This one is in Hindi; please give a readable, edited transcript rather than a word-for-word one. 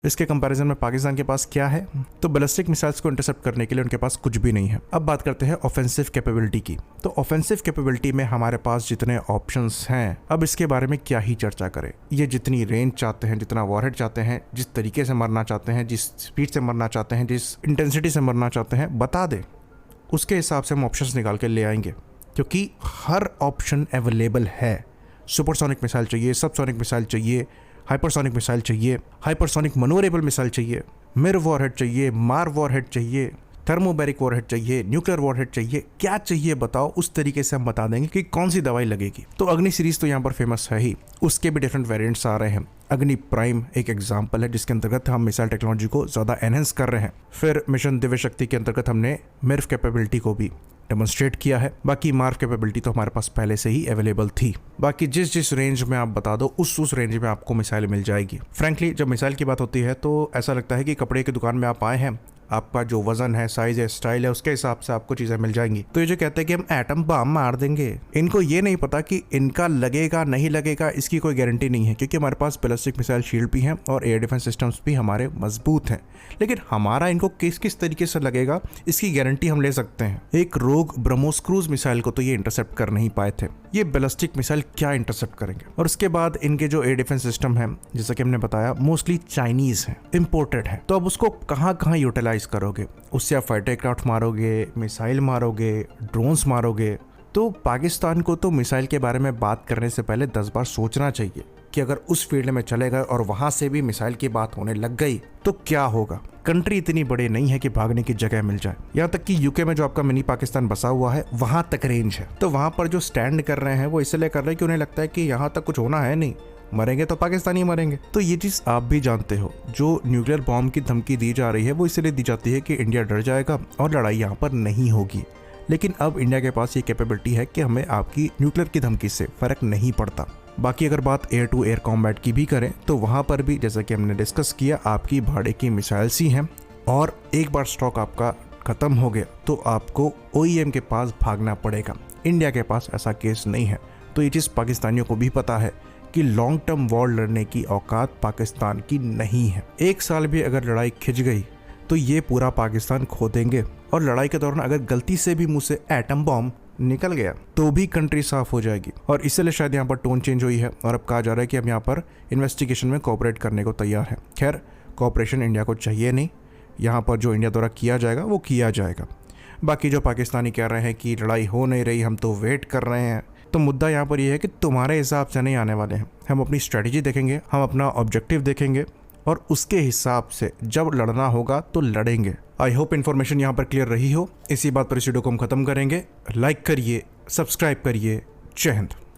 इसके कंपैरिजन में पाकिस्तान के पास क्या है? तो बैलिस्टिक मिसाइल्स को इंटरसेप्ट करने के लिए उनके पास कुछ भी नहीं है। अब बात करते हैं ऑफेंसिव कैपेबिलिटी की। तो ऑफेंसिव कैपेबिलिटी में हमारे पास जितने ऑप्शंस हैं, अब इसके बारे में क्या ही चर्चा करें। ये जितनी रेंज चाहते हैं, जितना वॉरहेड चाहते हैं, जिस तरीके से मरना चाहते हैं, जिस स्पीड से मरना चाहते हैं, जिस इंटेंसिटी से मरना चाहते हैं, बता दे, उसके हिसाब से हम ऑप्शंस निकाल के ले आएंगे, क्योंकि हर ऑप्शन अवेलेबल है। सुपरसोनिक मिसाइल चाहिए, सबसोनिक मिसाइल चाहिए, हाइपरसोनिक मिसाइल चाहिए, हाइपरसोनिक मनोवरेबल मिसाइल चाहिए, मिर वॉरहेड चाहिए, मार वॉरहेड चाहिए, थर्मोबैरिक वॉरहेड चाहिए, न्यूक्लियर वॉरहेड चाहिए, क्या चाहिए बताओ, उस तरीके से हम बता देंगे कि कौन सी दवाई लगेगी। तो अग्नि सीरीज तो यहाँ पर फेमस है ही, उसके भी डिफरेंट वेरिएंट्स आ रहे हैं। अग्नि प्राइम एक एग्जाम्पल है जिसके अंतर्गत हम मिसाइल टेक्नोलॉजी को ज़्यादा एनहेंस कर रहे हैं। फिर मिशन दिव्य शक्ति के अंतर्गत हमने मिर्फ कैपेबिलिटी को भी डेमोन्स्ट्रेट किया है। बाकी मार्फ कैपेबिलिटी तो हमारे पास पहले से ही अवेलेबल थी। बाकी जिस रेंज में आप बता दो उस रेंज में आपको मिसाइल मिल जाएगी। फ्रैंकली जब मिसाइल की बात होती है तो ऐसा लगता है कि कपड़े की दुकान में आप आए हैं, आपका जो वजन है, साइज है, स्टाइल है, उसके हिसाब से आपको चीजें मिल जाएंगी। तो ये जो कहते हैं कि हम एटम बम मार देंगे, इनको ये नहीं पता कि इनका लगेगा नहीं लगेगा, इसकी कोई गारंटी नहीं है, क्योंकि हमारे पास बैलिस्टिक मिसाइल शील्ड भी हैं और एयर डिफेंस सिस्टम्स भी हमारे मजबूत हैं। लेकिन हमारा इनको किस किस तरीके से लगेगा, इसकी गारंटी हम ले सकते हैं। एक रोग ब्रह्मोस क्रूज मिसाइल को तो ये इंटरसेप्ट कर नहीं पाए थे, ये बैलिस्टिक मिसाइल क्या इंटरसेप्ट करेंगे। और उसके बाद इनके जो एयर डिफेंस सिस्टम है, जैसा कि हमने बताया, मोस्टली चाइनीज है, इंपोर्टेड है। तो अब उसको कहाँ कहाँ यूटिलाइज करोगे? उससे आप फाइटर एयरक्राफ्ट मारोगे, मिसाइल मारोगे, ड्रोन्स मारोगे। तो पाकिस्तान को तो मिसाइल के बारे में बात करने से पहले 10 बार सोचना चाहिए कि अगर उस फील्ड में चले गए और वहां से भी मिसाइल की बात होने लग गई तो क्या होगा। कंट्री इतनी बड़ी नहीं है कि भागने की जगह मिल जाए। यहाँ तक कि यूके में जो आपका मिनी पाकिस्तान बसा हुआ है, वहां तक रेंज है। तो वहां पर जो स्टैंड कर रहे हैं वो इसलिए कर रहे हैं कि उन्हें लगता है कि यहाँ तक कुछ होना है नहीं, मरेंगे तो पाकिस्तानी मरेंगे। तो ये चीज आप भी जानते हो, जो न्यूक्लियर बॉम्ब की धमकी दी जा रही है वो इसलिए दी जाती है कि इंडिया डर जाएगा और लड़ाई यहाँ पर नहीं होगी। लेकिन अब इंडिया के पास ये कैपेबिलिटी है कि हमें आपकी न्यूक्लियर की धमकी से फर्क नहीं पड़ता। बाकी अगर बात एयर टू एयर कॉम्बैट की भी करें तो वहां पर भी जैसा कि हमने डिस्कस किया, आपकी भाड़े की मिसाइल्स ही हैं और एक बार स्टॉक आपका खत्म हो गया तो आपको OEM के पास भागना पड़ेगा। इंडिया के पास ऐसा केस नहीं है। तो ये चीज़ पाकिस्तानियों को भी पता है कि लॉन्ग टर्म वॉर लड़ने की औकात पाकिस्तान की नहीं है। एक साल भी अगर लड़ाई खिंच गई तो ये पूरा पाकिस्तान खो देंगे और लड़ाई के दौरान अगर गलती से भी मुंह से एटम बॉम्ब निकल गया तो भी कंट्री साफ हो जाएगी। और इसलिए शायद यहाँ पर टोन चेंज हुई है और अब कहा जा रहा है कि हम यहाँ पर इन्वेस्टिगेशन में कोऑपरेट करने को तैयार है। खैर, कोऑपरेशन इंडिया को चाहिए नहीं, यहाँ पर जो इंडिया द्वारा किया जाएगा वो किया जाएगा। बाकी जो पाकिस्तानी कह रहे हैं कि लड़ाई हो नहीं रही, हम तो वेट कर रहे हैं, तो मुद्दा यहाँ पर यह है कि तुम्हारे हिसाब से नहीं आने वाले हैं। हम अपनी स्ट्रेटजी देखेंगे, हम अपना ऑब्जेक्टिव देखेंगे और उसके हिसाब से जब लड़ना होगा तो लड़ेंगे। आई होप इन्फॉर्मेशन यहाँ पर क्लियर रही हो। इसी बात पर इस वीडियो को हम खत्म करेंगे। लाइक करिए, सब्सक्राइब करिए। जय हिंद।